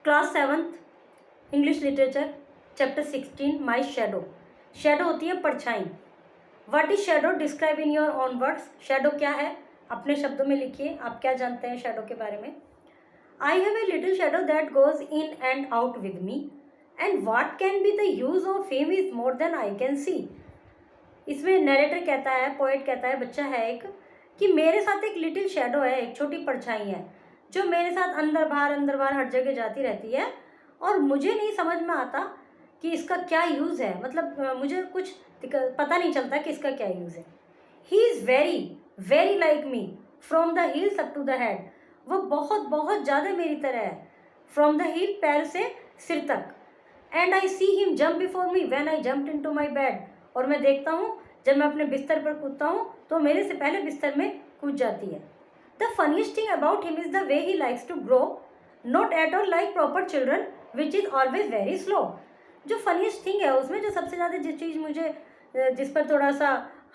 Class 7th English literature chapter 16 माई shadow. Shadow होती है परछाई। What is shadow? Describe in your own words. Shadow क्या है? अपने शब्दों में लिखिए, आप क्या जानते हैं शेडो के बारे में। I have a little shadow that goes in and out with me and what can be the use of him is more than I can see. इसमें नरेटर कहता है, पोएट कहता है, बच्चा है एक, कि मेरे साथ एक लिटिल शेडो है, एक छोटी परछाई है जो मेरे साथ अंदर बाहर हर जगह जाती रहती है और मुझे नहीं समझ में आता कि इसका क्या यूज़ है। मतलब मुझे कुछ पता नहीं चलता कि इसका क्या यूज़ है। He is very very like me from the heels up to the head. वो बहुत बहुत ज़्यादा मेरी तरह है, फ्रॉम द हील, पैर से सिर तक। And I see him jump before me when I jumped into my bed. और मैं देखता हूँ जब मैं अपने बिस्तर पर कूदता हूँ तो मेरे से पहले बिस्तर में कूद जाती है। The funniest thing about him is the way he likes to grow, not at all like proper children which is always very slow. जो फनीस्ट थिंग है उसमें, जो सबसे ज़्यादा जिस चीज़ मुझे, जिस पर थोड़ा सा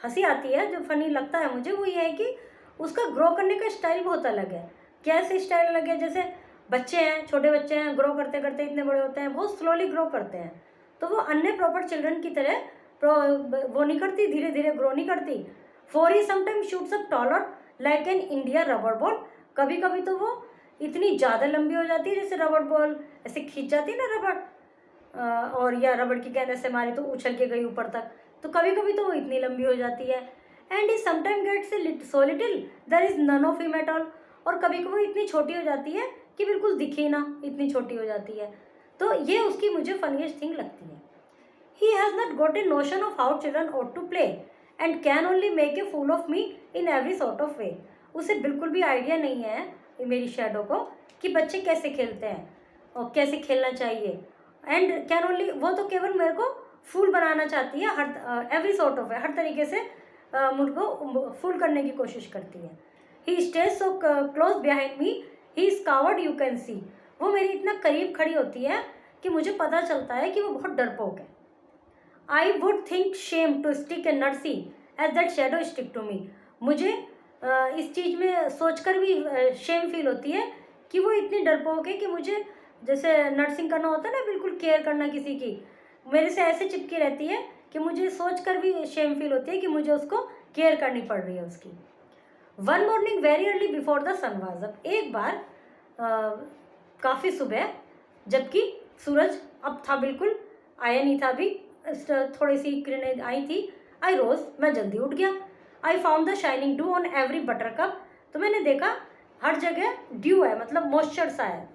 हंसी आती है, जो फनी लगता है मुझे, वो ये है कि उसका ग्रो करने का स्टाइल बहुत अलग है। कैसे स्टाइल अलग है? जैसे बच्चे हैं, छोटे बच्चे हैं, ग्रो करते करते इतने बड़े होते हैं, बहुत स्लोली ग्रो करते हैं। तो वो अन्य प्रॉपर चिल्ड्रन की तरह वो नहीं करती, धीरे धीरे ग्रो नहीं करती। For he sometimes shoots up taller like an India rubber ball. कभी कभी तो वो इतनी ज़्यादा लंबी हो जाती है जैसे रबर बॉल ऐसे खींच जाती है ना रबड़, और या रबड़ की गेंद ऐसे मारी तो उछल के गई ऊपर तक। तो कभी कभी तो वो इतनी लंबी हो जाती है। And he sometime gets so little there is none of him at all. और कभी कभी इतनी छोटी हो जाती है कि बिल्कुल दिखे ना, इतनी छोटी हो जाती है। तो ये उसकी मुझे फनीस्ट थिंग लगती है। He has not got a notion of how children ought to play and can only make a fool of me in every sort of way. उसे बिल्कुल भी आइडिया नहीं है मेरी शेडो को कि बच्चे कैसे खेलते हैं और कैसे खेलना चाहिए। एंड कैन ओनली, वो तो केवल मेरे को फूल बनाना चाहती है, हर एवरी सॉर्ट ऑफ वे, हर तरीके से मुझको फूल करने की कोशिश करती है। He stays so close behind me, he is coward you can see. वो मेरी इतना करीब खड़ी होती है कि मुझे पता चलता है कि वो बहुत डरपोक है। I would think shame to stick a nursey as that shadow stick to me. मुझे इस चीज़ में सोचकर भी शेम फील होती है कि वो इतनी डरपोक है कि मुझे, जैसे नर्सिंग करना होता है ना, बिल्कुल केयर करना किसी की, मेरे से ऐसे चिपकी रहती है कि मुझे सोचकर भी शेम फील होती है कि मुझे उसको केयर करनी पड़ रही है उसकी। One morning very early before the sun was up. एक बार काफ़ी सुबह, जबकि सूरज अब था, बिल्कुल आया नहीं था अभी, थोड़ी सी किरणें आई थी। आई रोज, मैं जल्दी उठ गया। I found the shining due on every butter cup. तो मैंने देखा हर जगह ड्यू है, मतलब मॉइस्चर सा है।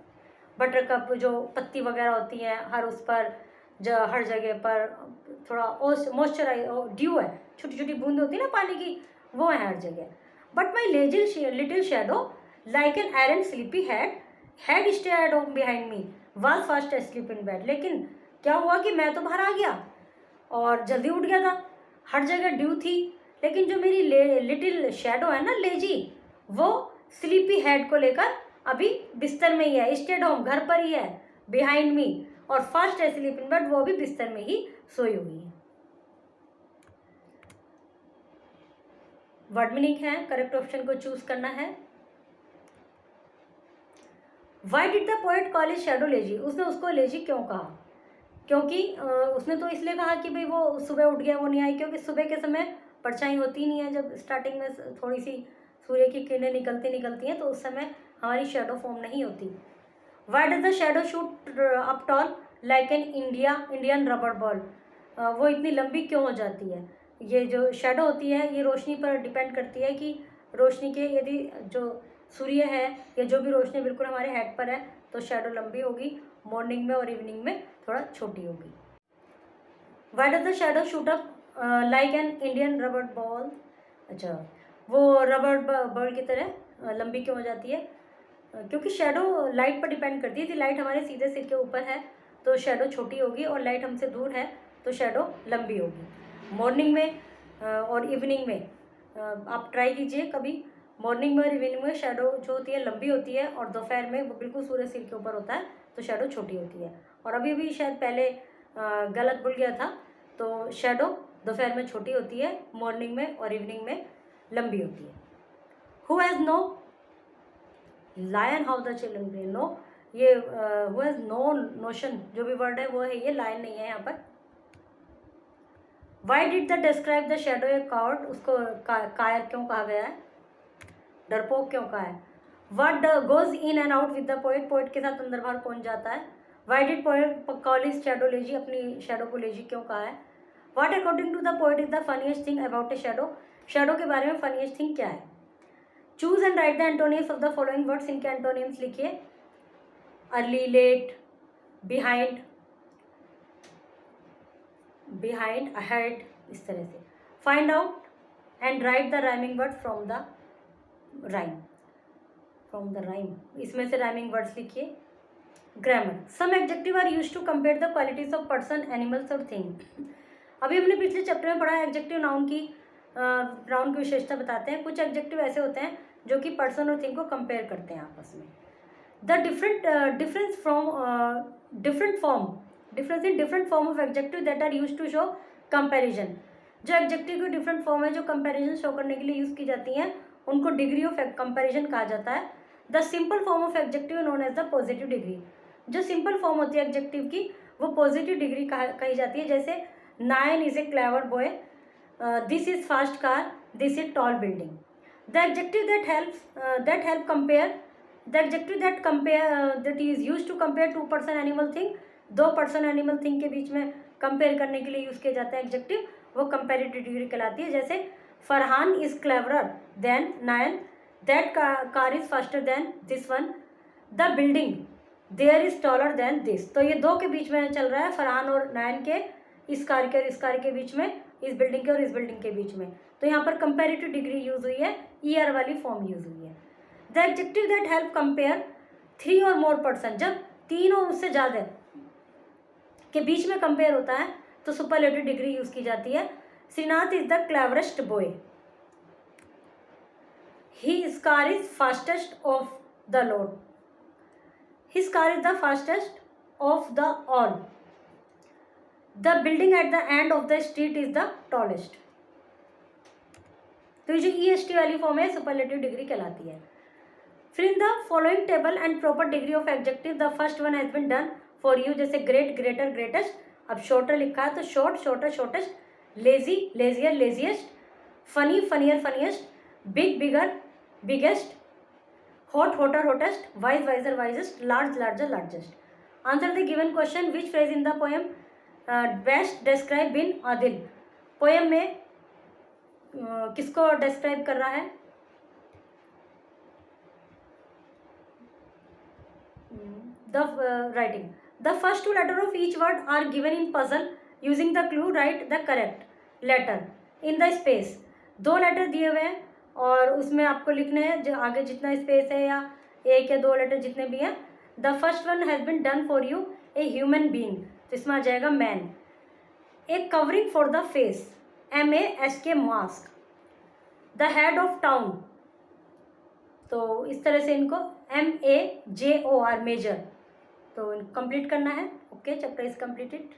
बटर कप जो पत्ती वगैरह होती हैं हर उस पर, जो हर जगह पर थोड़ा मॉइस्चर ड्यू है, छोटी छोटी बूंद होती है ना पानी की, वो है हर जगह। But my little shadow like an arrant sleepy head stared on behind me was fast asleep in bed. लेकिन क्या हुआ कि मैं तो बाहर आ गया और जल्दी उठ गया था। हर जगह ड्यू थी, लेकिन जो मेरी लिटिल शेडो है ना, लेजी, वो स्लीपी हेड को लेकर अभी बिस्तर में ही है, स्टेड होम, घर पर ही है, बिहाइंड मी, और फास्ट एस्लीप इन बेड, वो भी बिस्तर में ही सोई हुई है। वर्ड मीनिंग है, करेक्ट ऑप्शन को चूज करना है। Why did the poet call is shadow lazy? उसने उसको लेजी क्यों कहा? क्योंकि उसने तो इसलिए कहा कि भाई वो सुबह उठ गया, वो नहीं आई, क्योंकि सुबह के समय परछाई होती नहीं है। जब स्टार्टिंग में थोड़ी सी सूर्य की किरणें निकलती हैं तो उस समय हमारी शेडो फॉर्म नहीं होती। Why does the shadow shoot up tall like an Indian rubber ball? वो इतनी लंबी क्यों हो जाती है? ये जो शेडो होती है ये रोशनी पर डिपेंड करती है कि रोशनी के, यदि जो सूर्य है या जो भी रोशनी बिल्कुल हमारे हेड पर है तो शेडो लंबी होगी, मॉर्निंग में और इवनिंग में थोड़ा छोटी होगी। Y does the shadow shoot up like an Indian rubber ball? अच्छा, वो रबर बॉल की तरह लंबी क्यों हो जाती है? क्योंकि शेडो लाइट पर डिपेंड करती है। यदि लाइट हमारे सीधे सिर के ऊपर है तो शेडो छोटी होगी, और लाइट हमसे दूर है तो शेडो लंबी होगी। मॉर्निंग में और इवनिंग में आप ट्राई कीजिए कभी, मॉर्निंग में और इवनिंग में शेडो जो होती है लंबी होती है, और दोपहर में वो बिल्कुल सूर्य सिर के ऊपर होता है तो शेडो छोटी होती है। और अभी भी शायद पहले गलत भूल गया था, तो शेडो दोपहर में छोटी होती है, मॉर्निंग में और इवनिंग में लंबी होती है। Who has no lion how the children play? No ये हुआ नो नोशन, जो भी वर्ड है वो है, ये लाइन नहीं है यहाँ पर। Why did the describe the shadow a coward, उसको कायर क्यों कहा गया है, डरपोक क्यों कहा है। What goes in and out with the poet, poet के साथ अंदर बाहर कौन जाता है। Why did poet call his shadow lazy, अपनी शेडो को लेजी क्यों कहा है। What according to the poet is the funniest thing about a shadow, shadow के बारे में फनीएस्ट थिंग क्या है। Choose and write the antonyms of the following words, इनके एंटोनिम्स लिखिए। Early, late, behind, behind, ahead, इस तरह से। Find out and write the rhyming word from the rhyme, from the rhyme, इसमें से राइमिंग वर्ड्स लिखिए। Grammar, some adjective are used to compare the qualities of person, animals और thing. अभी हमने पिछले चैप्टर में पढ़ा एडजेक्टिव नाउन की विशेषता बताते हैं। कुछ एडजेक्टिव ऐसे होते हैं जो कि पर्सन और थिंग को कंपेयर करते हैं आपस में। The difference in different form of adjective that are used to show comparison, जो एडजेक्टिव की डिफरेंट फॉर्म है जो कंपैरिजन शो करने के लिए यूज़ की जाती हैं, उनको डिग्री ऑफ कंपैरिजन कहा जाता है। The simple form of adjective known as the positive degree, जो सिंपल फॉर्म होती है एडजेक्टिव की वो पॉजिटिव डिग्री कही जाती है। जैसे Nayan is a clever boy, this is fast car, this is tall building. The adjective that help compare, the adjective that is use to compare two person animal thing, दो person animal thing के बीच में compare करने के लिए use किया जाता है एडजेक्टिव, वो कंपेरेटिव डिग्री कहलाती है। जैसे Farhan is cleverer than Nayan, that car is faster than this one, the building there is taller than this. तो ये दो के बीच में चल रहा है, फरहान और नायन के, इस कार के और इस कार के बीच में, इस बिल्डिंग के और इस बिल्डिंग के बीच में। तो यहाँ पर कंपेरेटिव डिग्री यूज हुई है, ईयर वाली फॉर्म यूज हुई है। The adjective that help compare 3 और मोर पर्सन, जब 3 और उससे ज़्यादा के बीच में कंपेयर होता है तो सुपरलेटिव डिग्री यूज की जाती है। Shrinath is the cleverest boy, his car is fastest of the lot, his car is the fastest of the all, the building at the end of the street is the tallest. तो ये जो EST वाली form है superlative degree कहलाती है। फिर in the following table and proper degree of adjective the first one has been done for you. जैसे great, greater, greatest, अब शॉर्टर लिखा है तो short, shorter, shortest, lazy, lazier, laziest, funny, funnier, funniest, big, bigger, biggest, hot, hotter, hottest, wise, wiser, wisest, large, larger, largest. Answer the given question, which phrase in the poem best describe बिन आदिल। Poem में किसको describe कर रहा है, the writing. The first 2 letters of each word are given in puzzle. Using the clue, write the correct letter in the space. 2 letter दिए हुए हैं और उसमें आपको लिखने हैं जो आगे जितना स्पेस है या 1 या 2 लेटर जितने भी हैं। The first one has been done for you, a human being, तो इसमें आ जाएगा man. A covering for the face, MASK, mask. The head of town, तो इस तरह से इनको MAJOR, मेजर। तो कंप्लीट करना है। Okay, chapter is completed.